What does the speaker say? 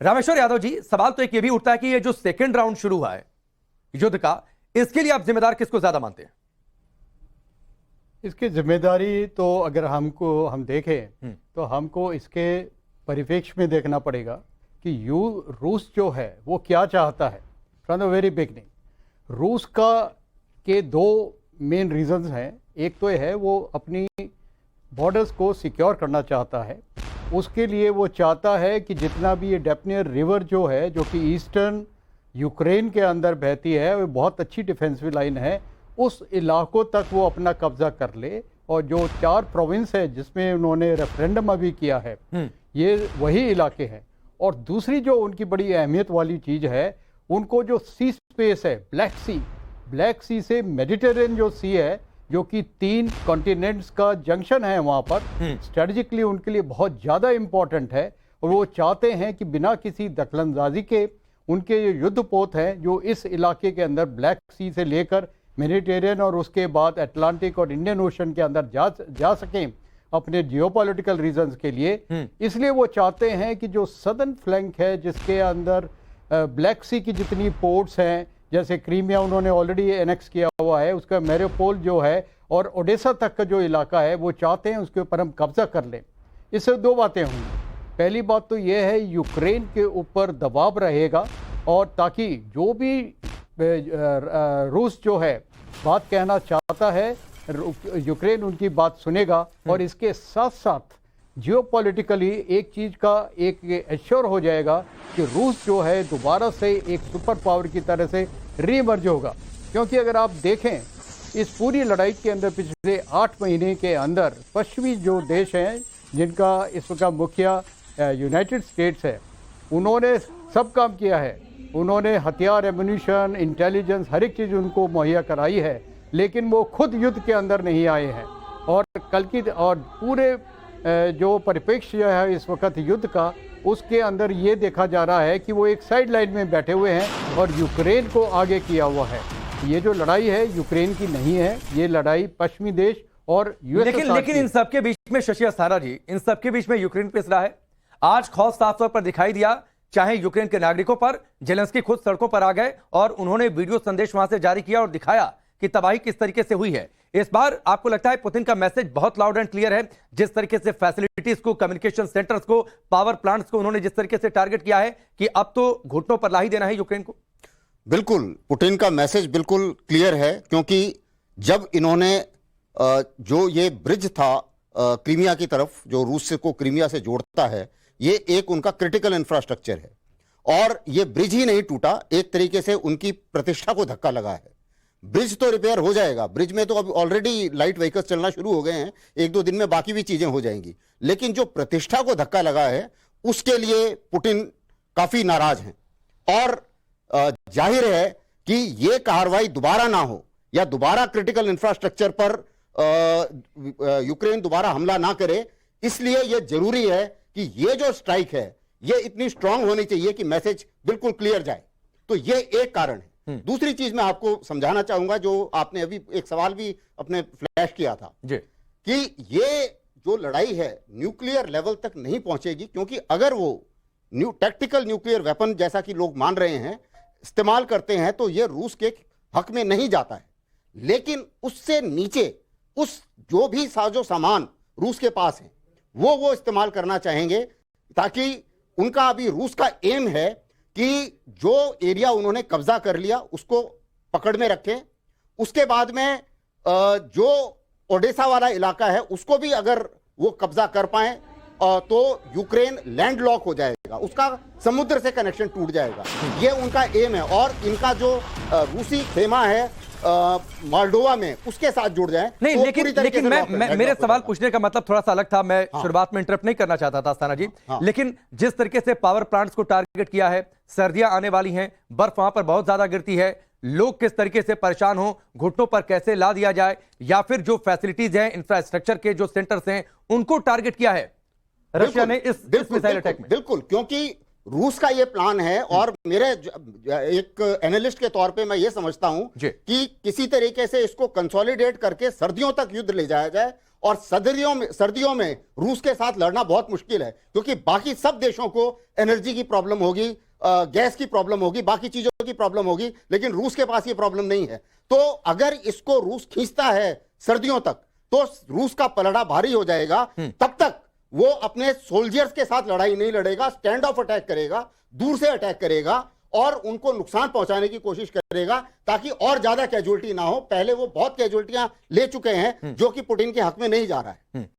रामेश्वर यादव जी, सवाल तो एक ये भी उठता है कि ये जो सेकंड राउंड शुरू हुआ है युद्ध का, इसके लिए आप जिम्मेदार किसको ज्यादा मानते हैं? इसकी जिम्मेदारी तो अगर हम देखें तो हमको इसके परिप्रेक्ष्य में देखना पड़ेगा कि रूस जो है वो क्या चाहता है। फ्रॉम द वेरी बिगनिंग रूस के दो मेन रीजंस हैं। एक तो है वो अपनी बॉर्डर्स को सिक्योर करना चाहता है। उसके लिए वो चाहता है कि जितना भी ये डेपनियर रिवर जो है, जो कि ईस्टर्न यूक्रेन के अंदर बहती है, वो बहुत अच्छी डिफेंसिव लाइन है, उस इलाकों तक वो अपना कब्जा कर ले। और जो 4 प्रोविंस है जिसमें उन्होंने रेफरेंडम अभी किया है, ये वही इलाके हैं। और दूसरी जो उनकी बड़ी अहमियत वाली चीज़ है, उनको जो सी स्पेस है, ब्लैक सी से मेडिटेरियन जो सी है, जो कि 3 कॉन्टिनेंट्स का जंक्शन है, वहाँ पर स्ट्रेटजिकली उनके लिए बहुत ज़्यादा इम्पॉर्टेंट है। और वो चाहते हैं कि बिना किसी दखलंदाजी के उनके ये युद्धपोत हैं जो इस इलाके के अंदर ब्लैक सी से लेकर मेडिटेरियन और उसके बाद अटलांटिक और इंडियन ओशन के अंदर जा सकें अपने जियोपॉलिटिकल रीजंस के लिए। इसलिए वो चाहते हैं कि जो सदर्न फ्लैंक है, जिसके अंदर ब्लैक सी की जितनी पोर्ट्स हैं, जैसे क्रीमिया उन्होंने ऑलरेडी एनेक्स किया हुआ है, उसका मैरियोपोल जो है और ओडेसा तक का जो इलाका है, वो चाहते हैं उसके ऊपर हम कब्जा कर लें। इससे 2 बातें होंगी। पहली बात तो ये है यूक्रेन के ऊपर दबाव रहेगा, और ताकि जो भी रूस जो है बात कहना चाहता है, यूक्रेन उनकी बात सुनेगा। और इसके साथ साथ जियोपॉलिटिकली एक चीज़ का एक एश्योर हो जाएगा कि रूस जो है दोबारा से एक सुपर पावर की तरह से रीइमर्ज होगा। क्योंकि अगर आप देखें इस पूरी लड़ाई के अंदर पिछले 8 महीने के अंदर पश्चिमी जो देश हैं, जिनका इस वक्त मुखिया यूनाइटेड स्टेट्स है, उन्होंने सब काम किया है। उन्होंने हथियार, एम्युनिशन, इंटेलिजेंस, हर एक चीज़ उनको मुहैया कराई है, लेकिन वो खुद युद्ध के अंदर नहीं आए हैं। और और पूरे जो परिप्रेक्ष्य है इस वक्त युद्ध का, उसके अंदर ये देखा जा रहा है कि वो एक साइड लाइन में बैठे हुए हैं और यूक्रेन को आगे किया हुआ है। ये जो लड़ाई है यूक्रेन की नहीं है, ये लड़ाई पश्चिमी देश और यूएस। लेकिन इन सबके बीच में शशि अस्थाना जी, इन सबके बीच में यूक्रेन पिस रहा है। आज खौफ साफ तौर पर दिखाई दिया, चाहे यूक्रेन के नागरिकों पर। जेलेंस्की खुद सड़कों पर आ गए और उन्होंने वीडियो संदेश वहां से जारी किया और दिखाया कि तबाही किस तरीके से हुई है। इस बार आपको लगता है पुतिन का मैसेज बहुत लाउड एंड क्लियर है? जिस तरीके से फैसिलिटीज को, कम्युनिकेशन सेंटर्स को, पावर प्लांट्स को उन्होंने जिस तरीके से टारगेट किया है कि अब तो घुटनों पर ला ही देना है यूक्रेन को। बिल्कुल, पुतिन का मैसेज बिल्कुल क्लियर है। क्योंकि जब इन्होंने जो ये ब्रिज था क्रीमिया की तरफ, जो रूस को क्रीमिया से जोड़ता है, ये एक उनका क्रिटिकल इंफ्रास्ट्रक्चर है, और ये ब्रिज ही नहीं टूटा, एक तरीके से उनकी प्रतिष्ठा को धक्का लगा है। ब्रिज तो रिपेयर हो जाएगा, ब्रिज में तो अब ऑलरेडी लाइट व्हीकल्स चलना शुरू हो गए हैं, 1-2 दिन में बाकी भी चीजें हो जाएंगी। लेकिन जो प्रतिष्ठा को धक्का लगा है, उसके लिए पुतिन काफी नाराज हैं। और जाहिर है कि ये कार्रवाई दोबारा ना हो, या दोबारा क्रिटिकल इंफ्रास्ट्रक्चर पर यूक्रेन दोबारा हमला ना करे, इसलिए यह जरूरी है कि ये जो स्ट्राइक है ये इतनी स्ट्रांग होनी चाहिए कि मैसेज बिल्कुल क्लियर जाए। तो ये एक कारण है। दूसरी चीज मैं आपको समझाना चाहूंगा, जो आपने अभी एक सवाल भी अपने फ्लैश किया था कि ये जो लड़ाई है न्यूक्लियर लेवल तक नहीं पहुंचेगी, क्योंकि अगर वो टैक्टिकल न्यूक्लियर वेपन जैसा कि लोग मान रहे हैं इस्तेमाल करते हैं, तो ये रूस के हक में नहीं जाता है। लेकिन उससे नीचे उस जो भी साजो सामान रूस के पास है, वो इस्तेमाल करना चाहेंगे, ताकि उनका अभी रूस का एम है कि जो एरिया उन्होंने कब्जा कर लिया उसको पकड़ में रखें। उसके बाद में जो ओडेसा वाला इलाका है उसको भी अगर वो कब्जा कर पाए तो यूक्रेन लैंडलॉक हो जाएगा, उसका समुद्र से कनेक्शन टूट जाएगा। ये उनका एम है। और इनका जो रूसी खेमा है मोल्डोवा में, उसके साथ जुड़ जाए। नहीं, लेकिन मैं मेरे सवाल पूछने का मतलब थोड़ा सा अलग था। मैं शुरुआत में इंटरप्ट नहीं करना चाहता था अस्थाना जी, लेकिन जिस तरीके से पावर प्लांट्स को टारगेट किया है, सर्दियां आने वाली हैं, बर्फ वहां पर बहुत ज्यादा गिरती है, लोग किस तरीके से परेशान हो, घुटनों पर कैसे ला दिया जाए, या फिर जो फैसिलिटीज हैं, इंफ्रास्ट्रक्चर के जो सेंटर्स हैं, उनको टारगेट किया है रशिया ने इस मिसाइल अटैक में। बिल्कुल, क्योंकि रूस का ये प्लान है। और मेरे एक एनालिस्ट के तौर पे मैं ये समझता हूं कि किसी तरीके से इसको कंसोलिडेट करके सर्दियों तक युद्ध ले जाया जाए और सर्दियों में रूस के साथ लड़ना बहुत मुश्किल है, क्योंकि बाकी सब देशों को एनर्जी की प्रॉब्लम होगी, गैस की प्रॉब्लम होगी, बाकी चीजों की प्रॉब्लम होगी, लेकिन रूस के पास ये प्रॉब्लम नहीं है। तो अगर इसको रूस खींचता है सर्दियों तक, तो रूस का पलड़ा भारी हो जाएगा। तब तक वो अपने सोल्जर्स के साथ लड़ाई नहीं लड़ेगा, स्टैंड ऑफ अटैक करेगा, दूर से अटैक करेगा और उनको नुकसान पहुंचाने की कोशिश करेगा, ताकि और ज्यादा कैजुअल्टी ना हो। पहले वो बहुत कैजुअल्टियां ले चुके हैं, जो कि पुतिन के हक में नहीं जा रहा है।